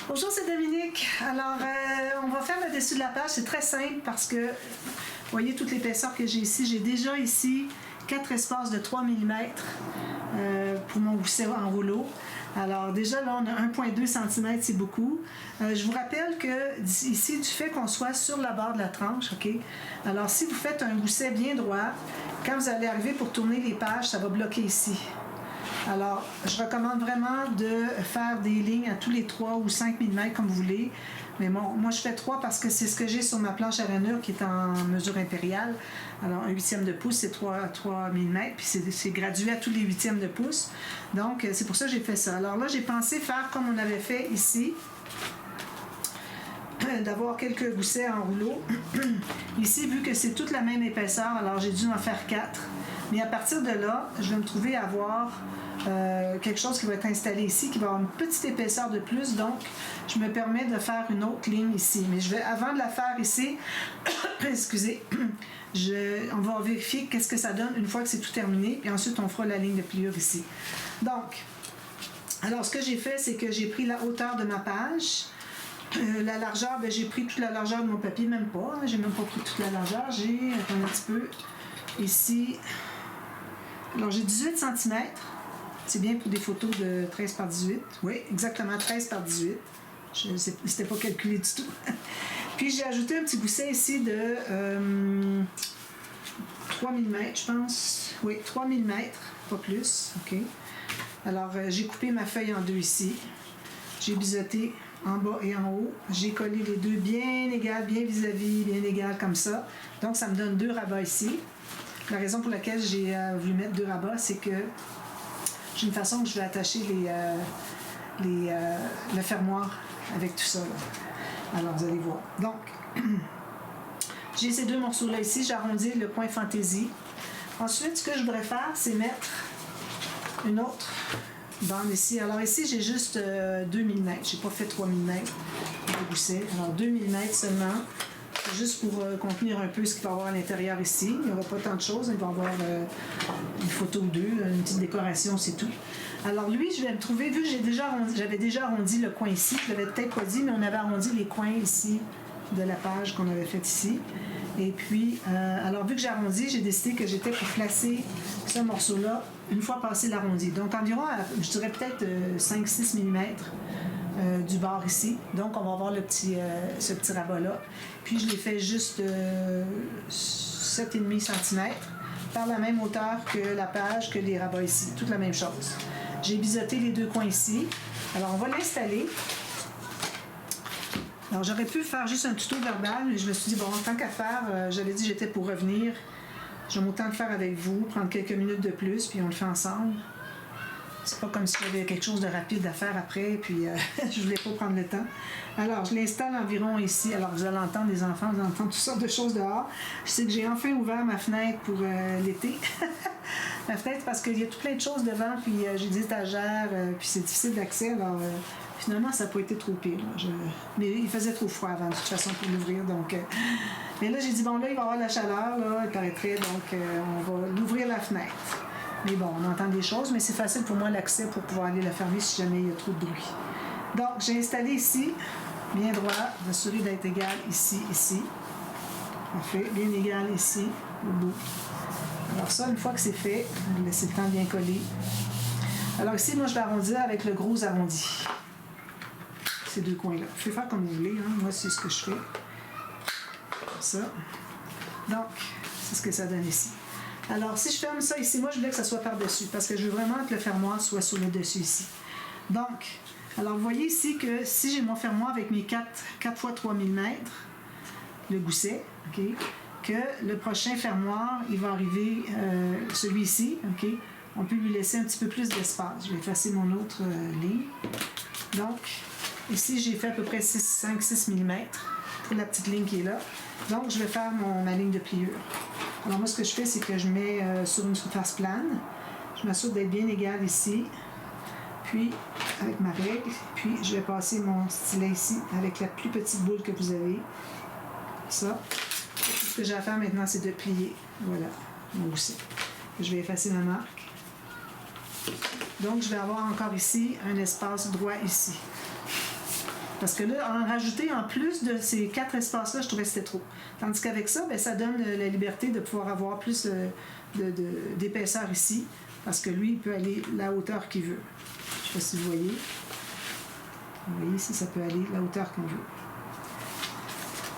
Bonjour, c'est Dominique. Alors, on va faire le dessus de la page. C'est très simple parce que, vous voyez toute l'épaisseur que j'ai ici. J'ai déjà ici 4 espaces de 3 mm pour mon gousset en rouleau. Alors déjà là, on a 1,2 cm, c'est beaucoup. Je vous rappelle que ici, du fait qu'on soit sur la barre de la tranche, OK? Alors si vous faites un gousset bien droit, quand vous allez arriver pour tourner les pages, ça va bloquer ici. Alors, je recommande vraiment de faire des lignes à tous les 3 ou 5 mm comme vous voulez. Mais bon, moi je fais 3 parce que c'est ce que j'ai sur ma planche à rainure qui est en mesure impériale. Alors, 1/8 de pouce, c'est 3 mm, puis c'est gradué à tous les 8e de pouce. Donc, c'est pour ça que j'ai fait ça. Alors là, j'ai pensé faire comme on avait fait ici, d'avoir quelques goussets en rouleau. Ici, vu que c'est toute la même épaisseur, alors j'ai dû en faire 4. Mais à partir de là, je vais me trouver à avoir quelque chose qui va être installé ici, qui va avoir une petite épaisseur de plus, donc je me permets de faire une autre ligne ici. Mais je vais, avant de la faire ici, excusez, on va vérifier qu'est-ce que ça donne une fois que c'est tout terminé, puis ensuite on fera la ligne de pliure ici. Donc, alors ce que j'ai fait, c'est que j'ai pris la hauteur de ma page. La largeur, ben, j'ai pris toute la largeur de mon papier, même pas, hein, j'ai même pas pris toute la largeur, j'ai un petit peu ici. Alors j'ai 18 cm, c'est bien pour des photos de 13 par 18, oui, exactement 13 par 18, c'était pas calculé du tout. Puis j'ai ajouté un petit gousset ici de 3 mm, je pense, oui, 3 mm, pas plus, ok. Alors j'ai coupé ma feuille en deux ici, j'ai biseauté en bas et en haut, j'ai collé les deux bien égales, bien vis-à-vis, bien égales comme ça, donc ça me donne 2 rabats ici. La raison pour laquelle j'ai voulu mettre 2 rabats, c'est que j'ai une façon que je vais attacher le fermoir avec tout ça, là. Alors, vous allez voir. Donc, j'ai ces 2 morceaux-là ici. J'arrondis le coin fantaisie. Ensuite, ce que je voudrais faire, c'est mettre une autre bande ici. Alors ici, j'ai juste 2 mm. Je n'ai pas fait 3 mm de gousset. Alors, 2 mm seulement. Juste pour contenir un peu ce qu'il va y avoir à l'intérieur ici. Il n'y aura pas tant de choses. Il va y avoir une photo ou deux, une petite décoration, c'est tout. Alors lui, je vais me trouver, vu que j'avais déjà arrondi le coin ici, je ne l'avais peut-être pas dit, mais on avait arrondi les coins ici de la page qu'on avait faite ici. Et puis, alors vu que j'ai arrondi, j'ai décidé que j'étais pour placer ce morceau-là une fois passé l'arrondi. Donc environ, je dirais peut-être 5-6 mm du bord ici. Donc on va avoir ce petit rabat-là. Puis je l'ai fait juste 7,5 cm par la même hauteur que la page, que les rabats ici. Toute la même chose. J'ai biseauté les 2 coins ici. Alors on va l'installer. Alors j'aurais pu faire juste un tuto verbal, mais je me suis dit, bon, tant qu'à faire, j'avais dit que j'étais pour revenir. J'aime autant le faire avec vous, prendre quelques minutes de plus, puis on le fait ensemble. C'est pas comme si j'avais quelque chose de rapide à faire après, puis je voulais pas prendre le temps. Alors, je l'installe environ ici. Alors, vous allez entendre les enfants, vous allez entendre toutes sortes de choses dehors. Je sais que j'ai enfin ouvert ma fenêtre pour l'été. Ma fenêtre, parce qu'il y a tout plein de choses devant, puis j'ai des étagères, puis c'est difficile d'accès. Alors, finalement, ça n'a pas été trop pire. Mais il faisait trop froid avant, de toute façon, pour l'ouvrir. Donc, mais là, j'ai dit, bon, là, il va y avoir de la chaleur, là, il paraîtrait, donc on va l'ouvrir la fenêtre. Mais bon, on entend des choses, mais c'est facile pour moi l'accès pour pouvoir aller la fermer si jamais il y a trop de bruit. Donc, j'ai installé ici, bien droit, m'assurer d'être égal ici, ici. Parfait, bien égal ici, au bout. Alors ça, une fois que c'est fait, je vais laisser le temps bien coller. Alors ici, moi, je vais arrondir avec le gros arrondi. Ces 2 coins-là. Vous pouvez faire comme vous voulez, hein. Moi, c'est ce que je fais. Comme ça. Donc, c'est ce que ça donne ici. Alors, si je ferme ça ici, moi, je voulais que ça soit par-dessus, parce que je veux vraiment que le fermoir soit sur le dessus ici. Donc, alors, vous voyez ici que si j'ai mon fermoir avec mes 4 x 3 mm, le gousset, OK, que le prochain fermoir, il va arriver, celui-ci, OK, on peut lui laisser un petit peu plus d'espace. Je vais effacer mon autre ligne. Donc, ici, j'ai fait à peu près 5-6 mm pour la petite ligne qui est là. Donc, je vais faire ma ligne de pliure. Alors moi, ce que je fais, c'est que je mets sur une surface plane. Je m'assure d'être bien égal ici. Puis, avec ma règle, puis je vais passer mon stylet ici avec la plus petite boule que vous avez. Ça. Tout ce que j'ai à faire maintenant, c'est de plier. Voilà, mon gousset. Je vais effacer ma marque. Donc, je vais avoir encore ici un espace droit ici. Parce que là, en rajouter en plus de ces 4 espaces-là, je trouvais que c'était trop. Tandis qu'avec ça, bien, ça donne la liberté de pouvoir avoir plus d'épaisseur ici, parce que lui, il peut aller la hauteur qu'il veut. Je ne sais pas si vous voyez. Vous voyez ici, ça peut aller la hauteur qu'on veut.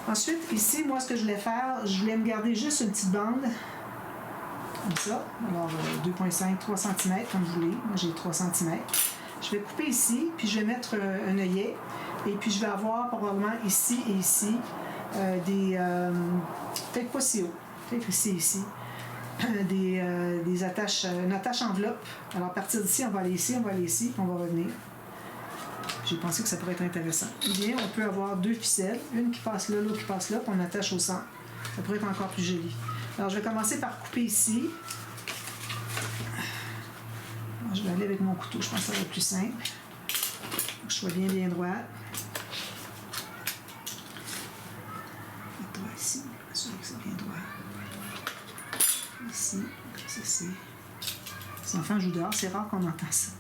Ensuite, ici, moi, ce que je voulais faire, je voulais me garder juste une petite bande, comme ça. Alors, 2,5, 3 cm, comme vous voulez. Moi, j'ai 3 cm. Je vais couper ici, puis je vais mettre un œillet. Et puis, je vais avoir probablement ici et ici peut-être pas si haut, peut-être ici et ici, des attaches, une attache enveloppe. Alors, à partir d'ici, on va aller ici, on va aller ici, puis on va revenir. J'ai pensé que ça pourrait être intéressant. Eh bien, on peut avoir 2 ficelles, une qui passe là, l'autre qui passe là, puis on attache au centre. Ça pourrait être encore plus joli. Alors, je vais commencer par couper ici. Alors, je vais aller avec mon couteau, je pense que ça va être plus simple. Faut que je sois bien droit. Droit ici, assurer que c'est bien droit. Ici, ça c'est... Les enfants jouent dehors, c'est rare qu'on entend ça.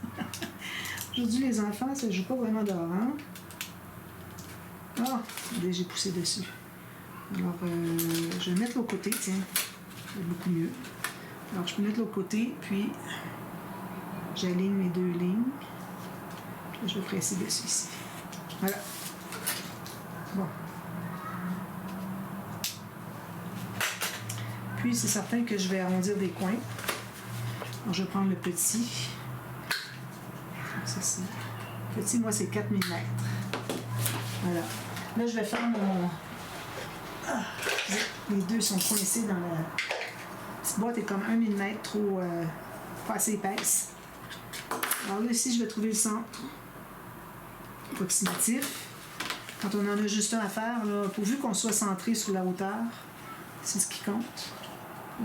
Aujourd'hui, les enfants, ça ne joue pas vraiment dehors. Hein? Ah, j'ai poussé dessus. Alors, je vais mettre l'autre côté, tiens. C'est beaucoup mieux. Alors, je peux mettre l'autre côté, puis j'aligne mes 2 lignes. Puis je vais presser dessus ici. Voilà. Bon. Puis, c'est certain que je vais arrondir des coins. Alors, je vais prendre le petit. Ça, c'est... Petit, moi, c'est 4 mm. Voilà. Là, je vais faire mon... Ah, les deux sont coincés dans la... Cette boîte est comme 1 mm trop... pas assez épaisse. Alors là, ici, je vais trouver le centre approximatif. Quand on en a juste un à faire, là, pourvu qu'on soit centré sur la hauteur, c'est ce qui compte.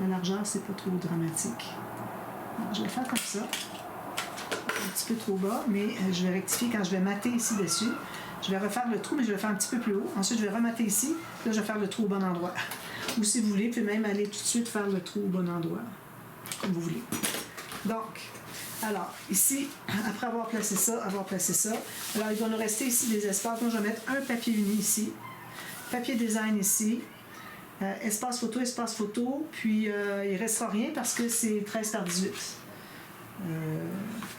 La largeur, c'est pas trop dramatique. Alors, je vais faire comme ça. Un petit peu trop bas, mais je vais rectifier quand je vais mater ici dessus. Je vais refaire le trou, mais je vais le faire un petit peu plus haut. Ensuite, je vais remater ici. Là, je vais faire le trou au bon endroit. Ou si vous voulez, vous pouvez même aller tout de suite faire le trou au bon endroit. Comme vous voulez. Donc, alors, ici, après avoir placé ça, alors il va nous rester ici des espaces. Moi, je vais mettre un papier uni ici. Papier design ici. Espace photo, puis il ne restera rien parce que c'est 13 par 18.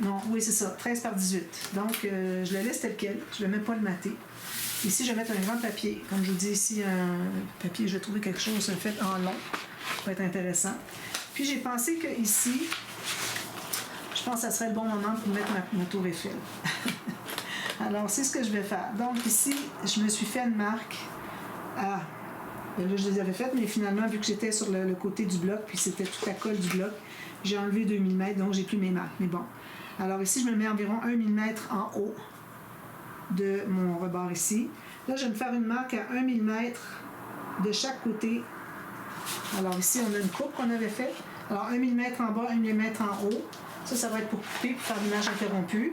Non, oui, c'est ça, 13 par 18. Donc, je le laisse tel quel. Je ne vais même pas le mater. Ici, je vais mettre un grand papier. Comme je vous dis ici, un papier, je vais trouver quelque chose fait en long. Ça va être intéressant. Puis, j'ai pensé que ici, je pense que ça serait le bon moment pour mettre ma tour Eiffel. Alors, c'est ce que je vais faire. Donc, ici, je me suis fait une marque à... Là, je les avais faites, mais finalement, vu que j'étais sur le côté du bloc, puis c'était toute la colle du bloc, j'ai enlevé 2 mm, donc j'ai plus mes marques. Mais bon. Alors ici, je me mets environ 1 mm en haut de mon rebord ici. Là, je vais me faire une marque à 1 mm de chaque côté. Alors ici, on a une coupe qu'on avait faite. Alors 1 mm en bas, 1 mm en haut. Ça va être pour couper, pour faire l'image interrompue.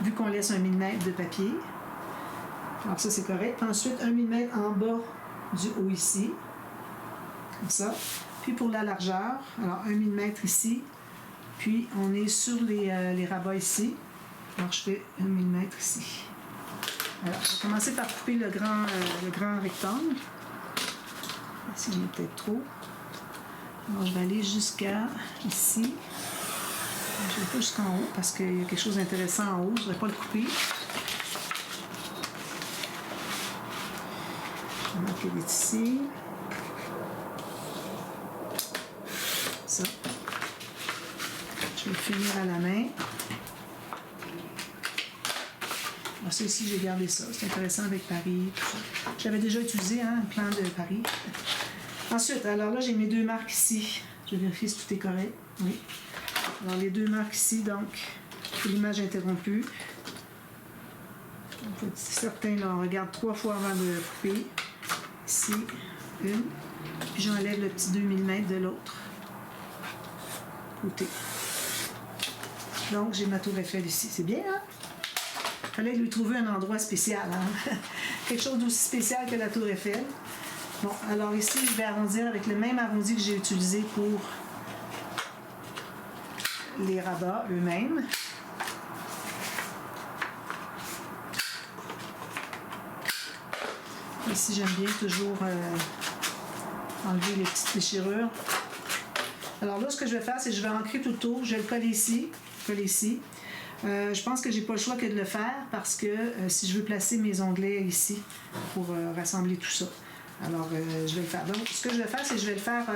Vu qu'on laisse 1 mm de papier. Alors ça, c'est correct. Ensuite, 1 mm en bas du haut ici. Comme ça. Puis pour la largeur, alors 1 mm ici, puis on est sur les rabats ici. Alors je fais 1 mm ici. Alors, je vais commencer par couper le grand rectangle. Ici, il y en a peut-être trop. Alors je vais aller jusqu'à ici. Je ne vais pas jusqu'en haut parce qu'il y a quelque chose d'intéressant en haut. Je ne vais pas le couper. Je vais marquer ici. Ça. Je vais le finir à la main. Alors ça ici, j'ai gardé ça. C'est intéressant avec Paris. J'avais déjà utilisé un plan de Paris. Ensuite, alors là, j'ai mes 2 marques ici. Je vais vérifier si tout est correct. Oui. Alors les 2 marques ici, donc, l'image interrompue. Il faut être certain, là, on regarde 3 fois avant de couper. Ici, une. Puis j'enlève le petit 2 mm de l'autre côté. Donc, j'ai ma tour Eiffel ici. C'est bien, hein? Il fallait lui trouver un endroit spécial, hein? Quelque chose d'aussi spécial que la tour Eiffel. Bon, alors ici, je vais arrondir avec le même arrondi que j'ai utilisé pour les rabats eux-mêmes. Ici, j'aime bien toujours enlever les petites déchirures. Alors là, ce que je vais faire, c'est que je vais ancrer tout autour. Je vais le coller ici. Je pense que j'ai pas le choix que de le faire parce que si je veux placer mes onglets ici pour rassembler tout ça. Alors, je vais le faire. Donc, ce que je vais faire, c'est que je vais le faire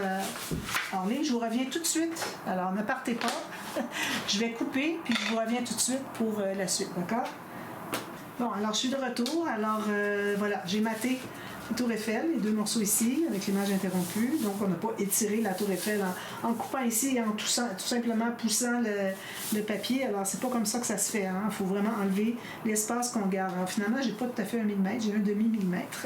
en ligne. Je vous reviens tout de suite. Alors, ne partez pas. Je vais couper, puis je vous reviens tout de suite pour la suite. D'accord? Bon, alors, je suis de retour. Alors, voilà, j'ai maté la Tour Eiffel, les deux morceaux ici, avec l'image interrompue. Donc, on n'a pas étiré la Tour Eiffel en coupant ici et en tout simplement poussant le papier. Alors, c'est pas comme ça que ça se fait. Il faut vraiment enlever l'espace qu'on garde. Alors, finalement, j'ai pas tout à fait 1 millimètre, j'ai 1/2 millimètre.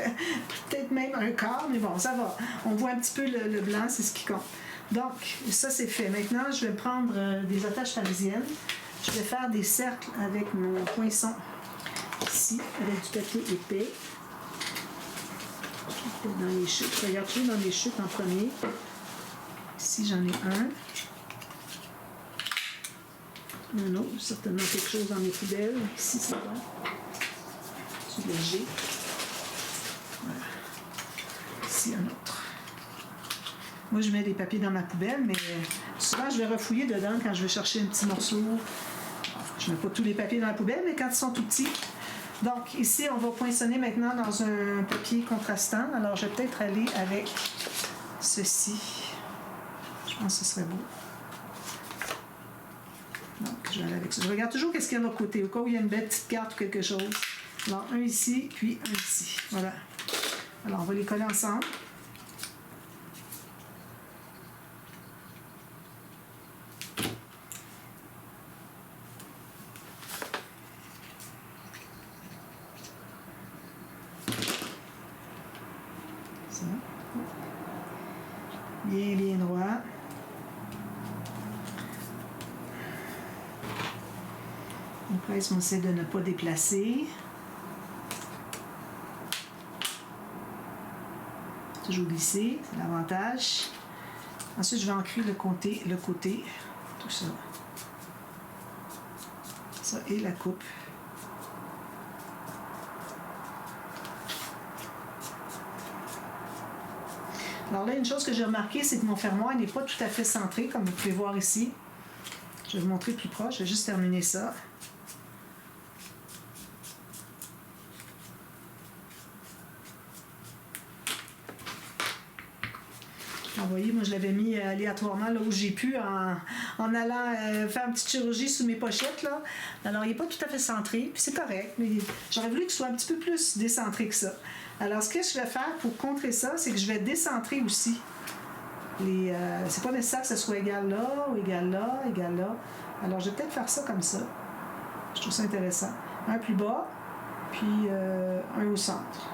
Peut-être même 1/4, mais bon, ça va. On voit un petit peu le blanc, c'est ce qui compte. Donc, ça, c'est fait. Maintenant, je vais prendre des attaches parisiennes. Je vais faire des cercles avec mon poinçon ici, avec du papier épais. Dans les chutes. Je regarde toujours dans les chutes en premier. Ici, j'en ai un. Un autre, certainement quelque chose dans mes poubelles. Ici, c'est bon. C'est léger. Voilà. Ici, un autre. Moi, je mets des papiers dans ma poubelle, mais souvent, je vais refouiller dedans quand je vais chercher un petit morceau. Je ne mets pas tous les papiers dans la poubelle, mais quand ils sont tout petits. Donc, ici, on va poinçonner maintenant dans un papier contrastant. Alors, je vais peut-être aller avec ceci. Je pense que ce serait beau. Donc, je vais aller avec ça. Je regarde toujours qu'est-ce qu'il y a de l'autre côté, au cas où il y a une belle petite carte ou quelque chose. Alors, un ici, puis un ici. Voilà. Alors, on va les coller ensemble. Bien, bien droit. Après, on essaie de ne pas déplacer. Toujours glisser, c'est l'avantage. Ensuite, je vais ancrer le côté, tout ça. Ça et la coupe. Alors là, une chose que j'ai remarqué, c'est que mon fermoir n'est pas tout à fait centré, comme vous pouvez voir ici. Je vais vous montrer plus proche, je vais juste terminer ça. Alors, vous voyez, moi je l'avais mis aléatoirement là où j'ai pu en allant faire une petite chirurgie sous mes pochettes. Là. Alors, il n'est pas tout à fait centré, puis c'est correct, mais j'aurais voulu qu'il soit un petit peu plus décentré que ça. Alors, ce que je vais faire pour contrer ça, c'est que je vais décentrer aussi. C'est pas nécessaire que ce soit égal là, ou égal là, égal là. Alors, je vais peut-être faire ça comme ça. Je trouve ça intéressant. Un plus bas, puis un au centre.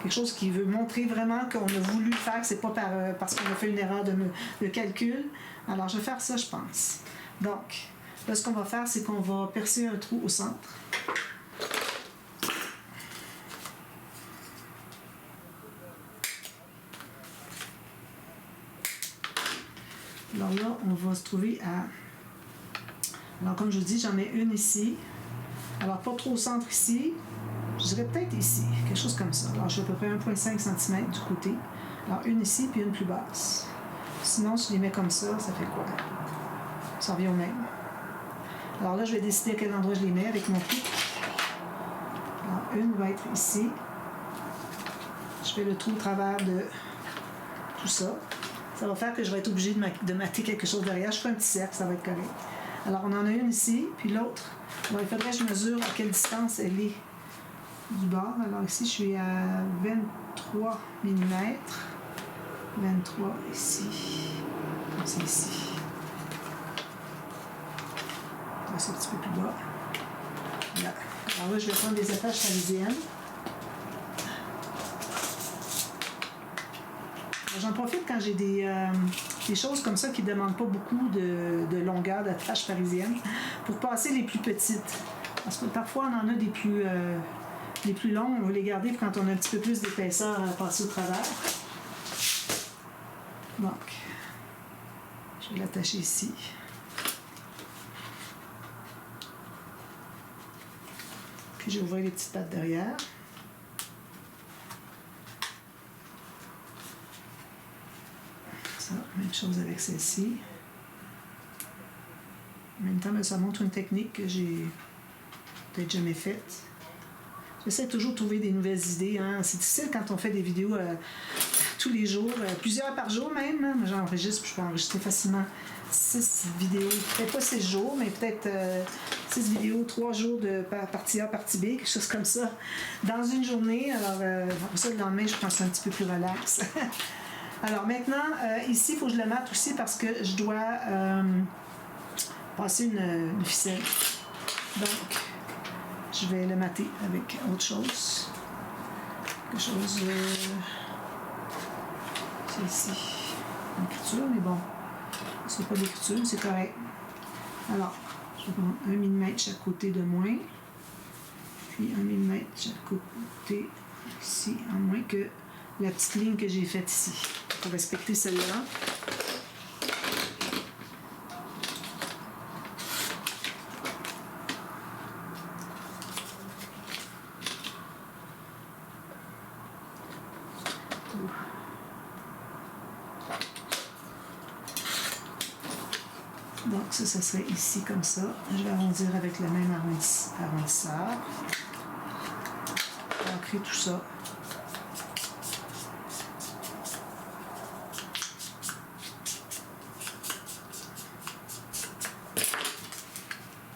Quelque chose qui veut montrer vraiment qu'on a voulu faire, que c'est pas parce qu'on a fait une erreur de calcul. Alors, je vais faire ça, je pense. Donc, là, ce qu'on va faire, c'est qu'on va percer un trou au centre. Alors là, on va se trouver à... Alors, comme je vous dis, j'en mets une ici. Alors, pas trop au centre ici. Je dirais peut-être ici, quelque chose comme ça. Alors, j'ai à peu près 1,5 cm du côté. Alors, une ici, puis une plus basse. Sinon, si je les mets comme ça fait quoi? Ça revient au même. Alors là, je vais décider à quel endroit je les mets avec mon pic. Alors, une va être ici. Je fais le trou au travers de tout ça. Ça va faire que je vais être obligée de mater quelque chose derrière. Je fais un petit cercle, ça va être correct. Alors, on en a une ici, puis l'autre. Alors, il faudrait que je mesure à quelle distance elle est du bord. Alors, ici, je suis à 23 mm. 23 ici. Donc, c'est ici. Là, c'est un petit peu plus bas. Là. Alors là, je vais prendre des attaches parisiennes. J'en profite quand j'ai des choses comme ça qui ne demandent pas beaucoup de longueur d'attache parisienne pour passer les plus petites. Parce que parfois, on en a des plus longues, on veut les garder quand on a un petit peu plus d'épaisseur à passer au travers. Donc, je vais l'attacher ici. Puis, je vais ouvrir les petites pattes derrière. Même chose avec celle-ci. En même temps, ça montre une technique que j'ai peut-être jamais faite. J'essaie toujours de trouver des nouvelles idées. Hein. C'est difficile quand on fait des vidéos tous les jours, plusieurs par jour même. Hein. J'enregistre, puis je peux enregistrer facilement 6 vidéos. Peut-être pas 6 jours, mais peut-être 6 vidéos, 3 jours de partie A, partie B, quelque chose comme ça, dans une journée. Alors, pour ça, le lendemain, je pense un petit peu plus relax. Alors maintenant, ici, il faut que je le mette aussi parce que je dois passer une ficelle. Donc, je vais le mater avec autre chose. Quelque chose... c'est ici. Une écriture, mais bon. C'est pas d'écriture, c'est correct. Alors, je vais prendre 1 mm chaque côté de moins. Puis 1 mm chaque côté ici, en moins que la petite ligne que j'ai faite ici. Pour respecter celle-là. Donc ça serait ici comme ça. Je vais arrondir avec le même arrondisseur. Je vais ancrer tout ça.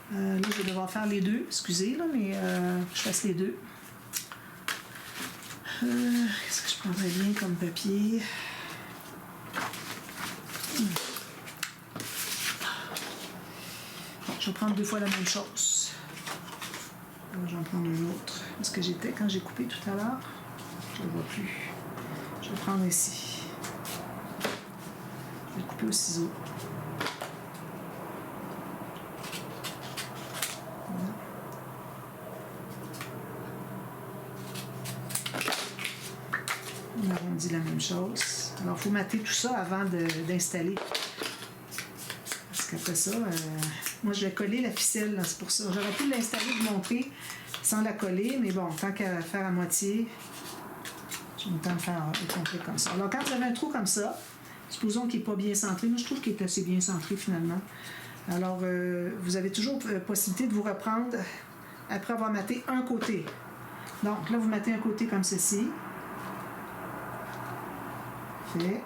Là, je vais devoir faire les deux. Excusez, là, mais je fasse les deux. Qu'est-ce que je prendrais bien comme papier? Bon, je vais prendre 2 fois la même chose. Là, je vais en prendre un autre. Parce que j'étais quand j'ai coupé tout à l'heure. Je ne le vois plus. Je vais prendre ici. Je vais le couper au ciseau. On arrondit la même chose. Alors, il faut mater tout ça avant d'installer. Parce qu'après ça, moi, je vais coller la ficelle. C'est pour ça. J'aurais pu l'installer et vous montrer sans la coller, mais bon, tant qu'à faire à moitié, j'ai le temps de faire le complet comme ça. Alors, quand vous avez un trou comme ça, supposons qu'il n'est pas bien centré. Moi, je trouve qu'il est assez bien centré, finalement. Alors, vous avez toujours possibilité de vous reprendre après avoir maté un côté. Donc, là, vous matez un côté comme ceci. Fait.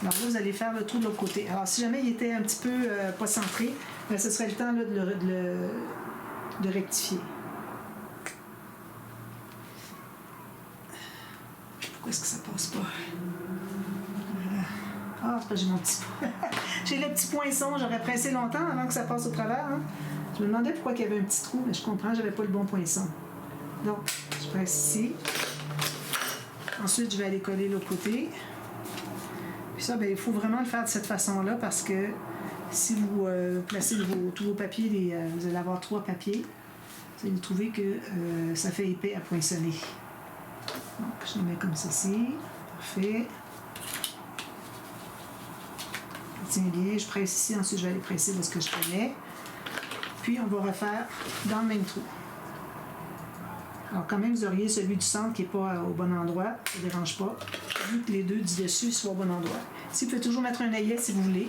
Alors là, vous allez faire le trou de l'autre côté. Alors, si jamais il était un petit peu pas centré, bien, ce serait le temps là, de rectifier. Pourquoi est-ce que ça passe pas? Ah, c'est parce que j'ai mon petit... j'ai le petit poinçon. J'aurais pressé longtemps avant que ça passe au travers. Hein? Je me demandais pourquoi il y avait un petit trou, mais je comprends, j'avais pas le bon poinçon. Donc, je presse ici. Ensuite, je vais aller coller l'autre côté. Puis ça, bien, il faut vraiment le faire de cette façon-là parce que si vous placez tous vos papiers, vous allez avoir 3 papiers, vous allez trouver que ça fait épais à poinçonner. Donc, je les mets comme ceci. Parfait. Je tiens bien. Je presse ici. Ensuite, je vais aller presser de ce que je connais. Puis, on va refaire dans le même trou. Alors, quand même, vous auriez celui du centre qui n'est pas au bon endroit. Ça ne dérange pas. Vu que les deux du dessus soient au bon endroit. Ici, vous pouvez toujours mettre un œillet si vous voulez.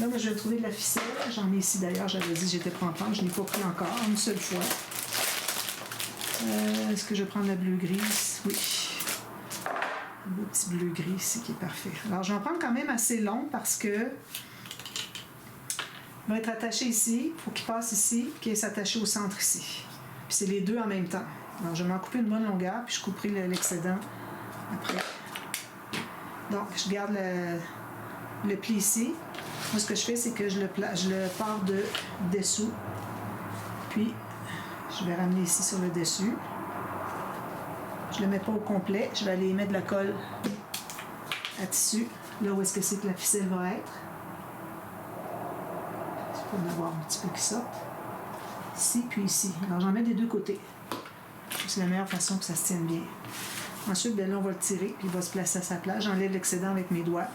Là, moi, je vais trouver de la ficelle. J'en ai ici d'ailleurs. J'avais dit que j'étais prêt à en prendre. Je n'ai pas pris encore. Une seule fois. Est-ce que je vais prendre la bleu-grise? Oui. Un beau petit bleu-gris ici qui est parfait. Alors, je vais en prendre quand même assez long parce que il va être attaché ici. Il faut qu'il passe ici. Qu'il s'attache au centre ici. Puis c'est les deux en même temps. Alors, je vais m'en couper une bonne longueur, puis je couperai l'excédent après. Donc, je garde le pli ici. Moi, ce que je fais, c'est que je le pars de dessous. Puis, je vais ramener ici sur le dessus. Je ne le mets pas au complet. Je vais aller mettre de la colle à tissu, là où est-ce que c'est que la ficelle va être. Il faut en avoir un petit peu qui sorte. Ici, puis ici. Alors, j'en mets des deux côtés. C'est la meilleure façon que ça se tienne bien. Ensuite, bien là, on va le tirer, puis il va se placer à sa place. J'enlève l'excédent avec mes doigts.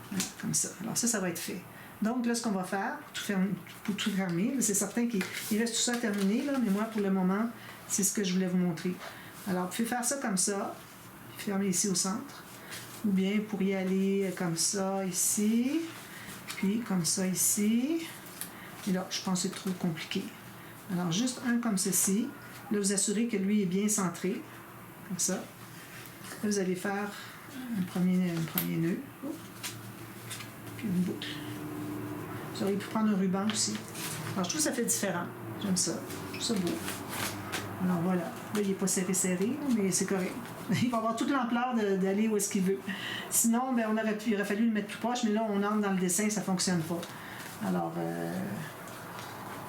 Voilà, comme ça. Alors ça va être fait. Donc là, ce qu'on va faire, pour tout fermer, c'est certain qu'il reste tout ça à terminer, là, mais moi, pour le moment, c'est ce que je voulais vous montrer. Alors, vous pouvez faire ça comme ça, fermer ici au centre, ou bien vous pourriez aller comme ça ici, puis comme ça ici, et là, je pense que c'est trop compliqué. Alors, juste un comme ceci, là, vous assurez que lui est bien centré, comme ça. Là, vous allez faire un premier nœud, puis une boucle. Vous auriez pu prendre un ruban aussi. Alors, je trouve que ça fait différent. J'aime ça. Je trouve ça beau. Alors, voilà. Là, il n'est pas serré, mais c'est correct. Il va avoir toute l'ampleur d'aller où est-ce qu'il veut. Sinon, ben, il aurait fallu le mettre plus proche, mais là, on entre dans le dessin, ça ne fonctionne pas. Alors,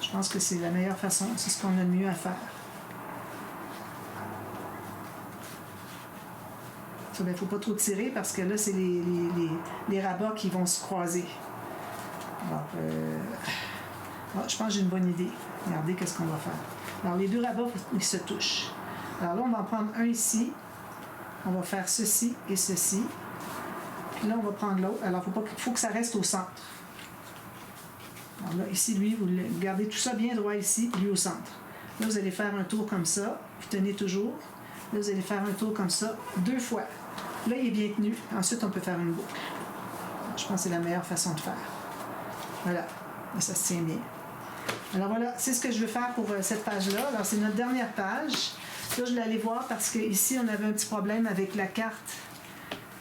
je pense que c'est la meilleure façon. C'est ce qu'on a de mieux à faire. Il ne faut pas trop tirer parce que là, c'est les rabats qui vont se croiser. Alors, je pense que j'ai une bonne idée. Regardez qu'est-ce qu'on va faire. Alors, les deux rabats, ils se touchent. Alors là, on va en prendre un ici. On va faire ceci et ceci. Puis là, on va prendre l'autre. Alors, il faut que ça reste au centre. Alors là, ici, lui, vous gardez tout ça bien droit ici, puis lui au centre. Là, vous allez faire un tour comme ça. Vous tenez toujours. Là, vous allez faire un tour comme ça 2 fois. Là, il est bien tenu. Ensuite, on peut faire une boucle. Je pense que c'est la meilleure façon de faire. Voilà. Là, ça se tient bien. Alors voilà, c'est ce que je veux faire pour cette page-là. Alors, c'est notre dernière page. Là, je l'ai allé voir parce qu'ici, on avait un petit problème avec la carte.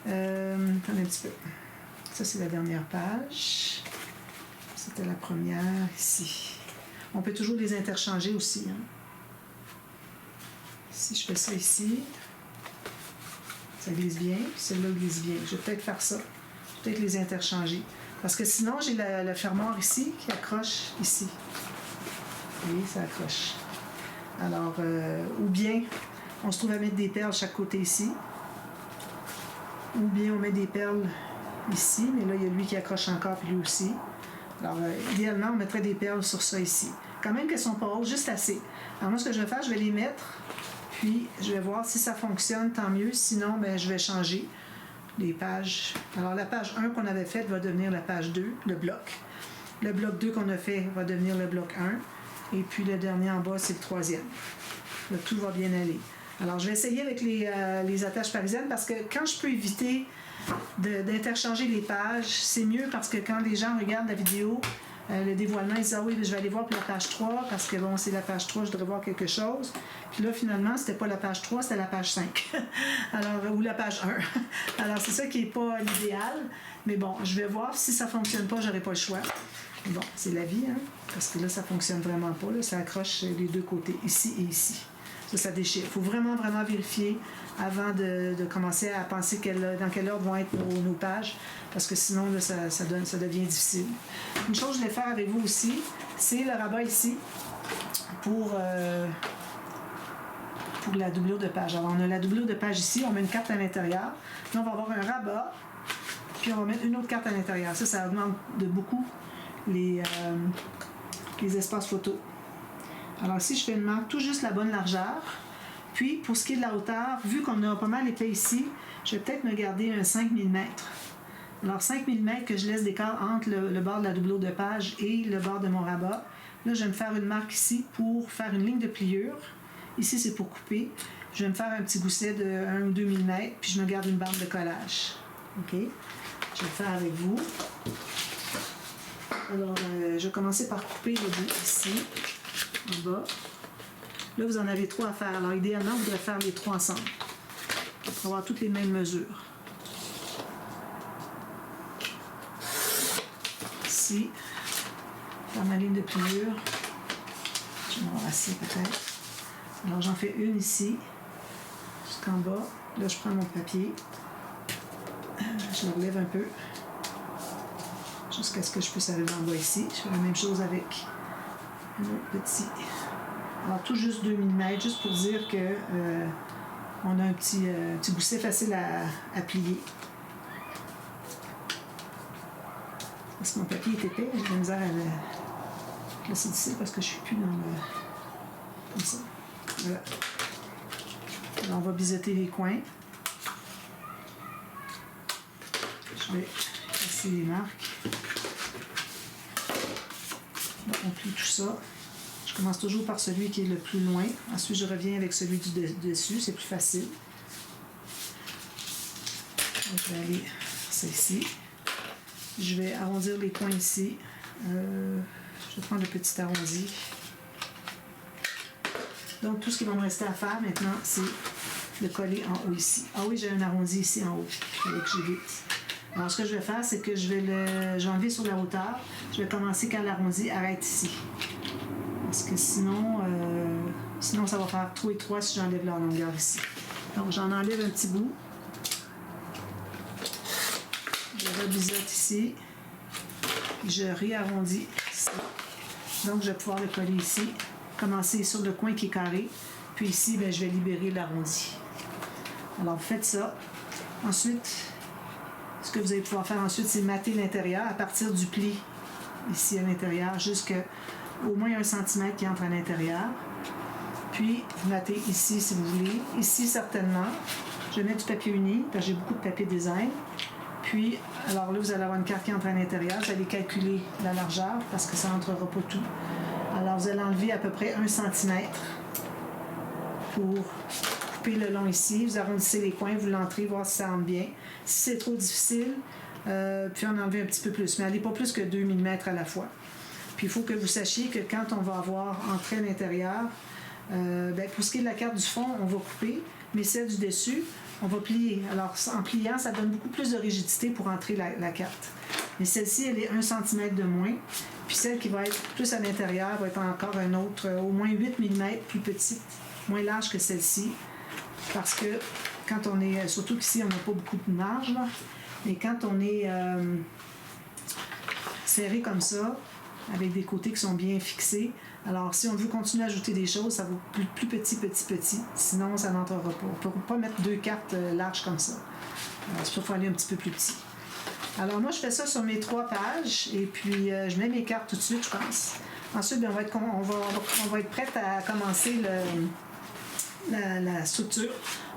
Attendez un petit peu. Ça, c'est la dernière page. C'était la première ici. On peut toujours les interchanger aussi. Hein. Si je fais ça ici, ça glisse bien. Celle-là glisse bien. Je vais peut-être faire ça. Je vais peut-être les interchanger. Parce que sinon, j'ai le fermoir ici qui accroche ici. Oui, ça accroche. Alors, ou bien, on se trouve à mettre des perles chaque côté ici. Ou bien, on met des perles ici, mais là, il y a lui qui accroche encore, puis lui aussi. Alors, idéalement, on mettrait des perles sur ça ici. Quand même qu'elles sont pas hautes, juste assez. Alors, moi, ce que je vais faire, je vais les mettre, puis je vais voir si ça fonctionne, tant mieux. Sinon, ben, je vais changer les pages. Alors, la page 1 qu'on avait faite va devenir la page 2, le bloc. Le bloc 2 qu'on a fait va devenir le bloc 1. Et puis, le dernier en bas, c'est le 3e. Là, tout va bien aller. Alors, je vais essayer avec les attaches parisiennes parce que quand je peux éviter d'interchanger les pages, c'est mieux parce que quand les gens regardent la vidéo, le dévoilement, ils disent « Ah oui, je vais aller voir pour la page 3 parce que bon, c'est la page 3, je devrais voir quelque chose. » Puis là, finalement, c'était pas la page 3, c'était la page 5. Alors, ou la page 1. Alors, c'est ça qui n'est pas l'idéal. Mais bon, je vais voir. Si ça ne fonctionne pas, j'aurai pas le choix. Bon, c'est la vie, hein? Parce que là, ça ne fonctionne vraiment pas. Là, ça accroche les deux côtés, ici et ici. Ça déchire. Il faut vraiment, vraiment vérifier avant de commencer à penser dans quel ordre vont être nos pages, parce que sinon, là, ça devient difficile. Une chose que je vais faire avec vous aussi, c'est le rabat ici pour la doublure de page. Alors, on a la doublure de page ici, on met une carte à l'intérieur. Là, on va avoir un rabat, puis on va mettre une autre carte à l'intérieur. Ça augmente de beaucoup les espaces photos. Alors ici, je fais une marque tout juste la bonne largeur. Puis, pour ce qui est de la hauteur, vu qu'on a pas mal épais ici, je vais peut-être me garder un 5 mm. Alors, 5 mm que je laisse d'écart entre le bord de la doublure de page et le bord de mon rabat. Là, je vais me faire une marque ici pour faire une ligne de pliure. Ici, c'est pour couper. Je vais me faire un petit gousset de 1 ou 2 mm, puis je me garde une bande de collage. OK? Je vais le faire avec vous. Alors, je vais commencer par couper le bout ici, en bas. Là, vous en avez 3 à faire. Alors, idéalement, vous devez faire les 3 ensemble pour avoir toutes les mêmes mesures. Ici, faire ma ligne de pliure. Je vais m'embrasser peut-être. Alors, j'en fais une ici, jusqu'en bas. Là, je prends mon papier. Je le relève un peu, jusqu'à ce que je puisse arriver en bas ici. Je fais la même chose avec un autre petit. Alors, tout juste 2 mm, juste pour dire que on a un petit gousset facile à plier. Parce que mon papier est épais, j'ai de la misère à le placer ici parce que je ne suis plus dans le... comme ça. Voilà. Alors, on va biseauter les coins. Je vais casser les marques. On plie tout ça. Je commence toujours par celui qui est le plus loin. Ensuite, je reviens avec celui du dessus. C'est plus facile. Donc, je vais aller ça ici. Je vais arrondir les coins ici. Je vais prendre le petit arrondi. Donc, tout ce qui va me rester à faire maintenant, c'est de coller en haut ici. Ah oui, j'ai un arrondi ici en haut. Il fallait que j'évite. Alors, ce que je vais faire, c'est que je vais enlever sur la hauteur. Je vais commencer quand l'arrondi arrête ici. Parce que sinon, ça va faire trop étroit si j'enlève la longueur ici. Donc, j'en enlève un petit bout. Je rebiseute ici. Je réarrondis ici. Donc, je vais pouvoir le coller ici. Commencer sur le coin qui est carré. Puis ici, bien, je vais libérer l'arrondi. Alors, vous faites ça. Ensuite, ce que vous allez pouvoir faire ensuite, c'est mater l'intérieur à partir du pli ici à l'intérieur jusqu'à au moins 1 cm qui entre à l'intérieur. Puis, vous matez ici si vous voulez. Ici, certainement. Je vais mettre du papier uni parce que j'ai beaucoup de papier design. Puis, alors là, vous allez avoir une carte qui entre à l'intérieur. Vous allez calculer la largeur parce que ça n'entrera pas tout. Alors, vous allez enlever à peu près 1 cm pour couper le long ici. Vous arrondissez les coins, vous l'entrez, voir si ça entre bien. Si c'est trop difficile, puis on enlève un petit peu plus. Mais allez pas plus que 2 mm à la fois. Puis, il faut que vous sachiez que quand on va avoir entré à l'intérieur, pour ce qui est de la carte du fond, on va couper, mais celle du dessus, on va plier. Alors, en pliant, ça donne beaucoup plus de rigidité pour entrer la carte. Mais celle-ci, elle est 1 cm de moins. Puis celle qui va être plus à l'intérieur va être encore un autre, au moins 8 mm plus petite, moins large que celle-ci. Parce que quand on est, surtout qu'ici, on n'a pas beaucoup de marge, là, mais quand on est serré comme ça, avec des côtés qui sont bien fixés, alors si on veut continuer à ajouter des choses, ça va plus petit, sinon ça n'entrera pas. On ne peut pas mettre 2 cartes larges comme ça. Alors, il faut aller un petit peu plus petit. Alors moi, je fais ça sur mes 3 pages et puis je mets mes cartes tout de suite, je pense. Ensuite, bien, on va être prête à commencer la structure.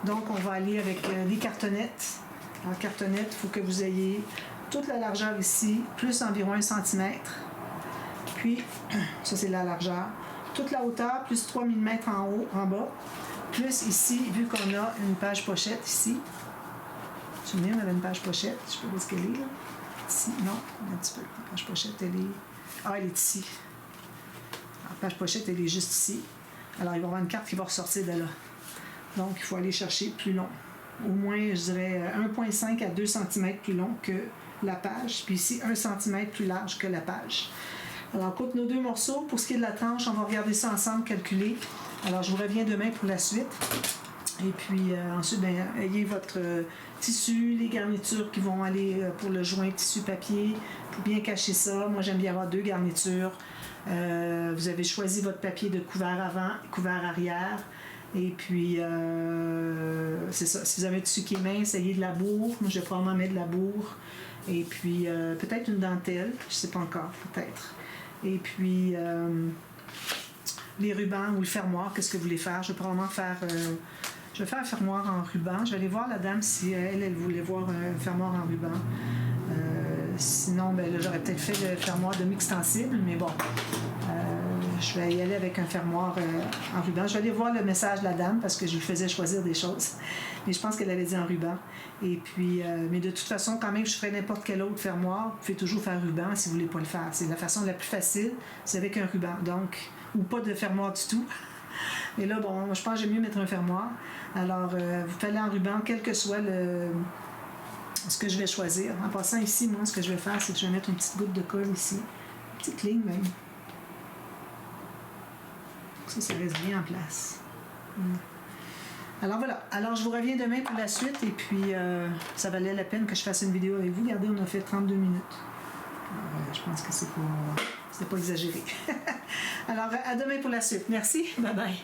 Donc, on va aller avec les cartonnettes. En cartonnette, il faut que vous ayez toute la largeur ici, plus environ 1 cm. Puis, ça c'est la largeur. Toute la hauteur, plus 3 mm en haut, en bas. Plus ici, vu qu'on a une page pochette ici. Tu me dis, on avait une page pochette. Je sais pas où est-ce qu'elle est, là. Ici, non, un petit peu. La page pochette, elle est... Ah, elle est ici. La page pochette, elle est juste ici. Alors, il va y avoir une carte qui va ressortir de là. Donc, il faut aller chercher plus long. Au moins, je dirais 1,5 à 2 cm plus long que la page. Puis ici, 1 cm plus large que la page. Alors, on coupe nos 2 morceaux. Pour ce qui est de la tranche, on va regarder ça ensemble, calculer. Alors, je vous reviens demain pour la suite. Et puis, ensuite, bien, ayez votre tissu, les garnitures qui vont aller pour le joint tissu papier, pour bien cacher ça. Moi, j'aime bien avoir 2 garnitures. Vous avez choisi votre papier de couvert avant, couvert arrière. Et puis, c'est ça. Si vous avez un tissu qui est mince, ayez de la bourre. Moi, je vais probablement mettre de la bourre. Et puis, peut-être une dentelle. Je ne sais pas encore, peut-être. Et puis, les rubans ou le fermoir, qu'est-ce que vous voulez faire? Je vais probablement faire... je vais faire un fermoir en ruban. Je vais aller voir la dame si elle voulait voir un fermoir en ruban. Sinon, ben, là, j'aurais peut-être fait le fermoir demi-extensible, mais bon. Je vais y aller avec un fermoir en ruban. Je vais aller voir le message de la dame parce que je lui faisais choisir des choses. Mais je pense qu'elle avait dit en ruban. Et puis, mais de toute façon, quand même, je ferais n'importe quel autre fermoir. Vous pouvez toujours faire ruban si vous ne voulez pas le faire. C'est la façon la plus facile, c'est avec un ruban. Donc, ou pas de fermoir du tout. Et là, bon, je pense que j'aime mieux mettre un fermoir. Alors, vous faites en ruban, quel que soit ce que je vais choisir. En passant ici, moi, ce que je vais faire, c'est que je vais mettre une petite goutte de colle ici. Une petite ligne même. Ça reste bien en place. Alors voilà. Alors je vous reviens demain pour la suite et puis ça valait la peine que je fasse une vidéo avec vous. Regardez, on a fait 32 minutes. Alors, je pense que c'était pas exagéré. Alors à demain pour la suite. Merci. Bye bye.